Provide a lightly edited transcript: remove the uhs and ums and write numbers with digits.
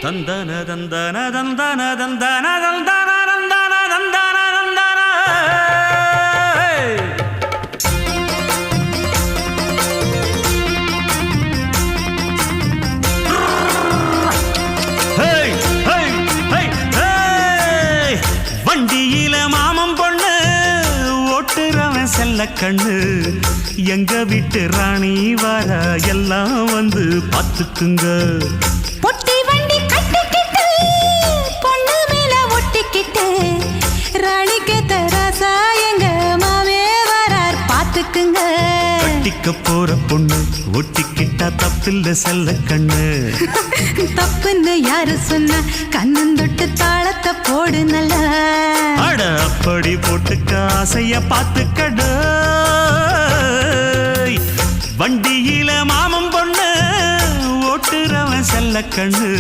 தந்தன தந்தன தந்தன தந்தன தந்தன தந்தன தந்தன தந்தன வண்டியில மாமம் பொண்ணு ஓட்டுறவன் செல்ல கண்ணு எங்க வீட்டு ராணி வர எல்லாம் வந்து பார்த்துக்குங்க. பொட்டி வண்டி கட்டிக்கிட்டு பொண்ணு மேல ஒட்டிக்கிட்டு ராணிக்கு தராசா எங்க மாமே வரார் பார்த்துக்குங்க. கட்டிக்க போற பொண்ணு ஒட்டிக்கிட்டா தப்பில்ல செல்ல கண்ணு. தப்புன்னு யாரு சொன்ன கண்ணந்தொட்டு தாளத்தை போடு நல்லா. அட அப்படி போட்டுக்க ஆசைய பார்த்துக்கடு. வண்டியில மாமம் பொண்ணு ஓட்டுறவன் செல்ல கண்ணு.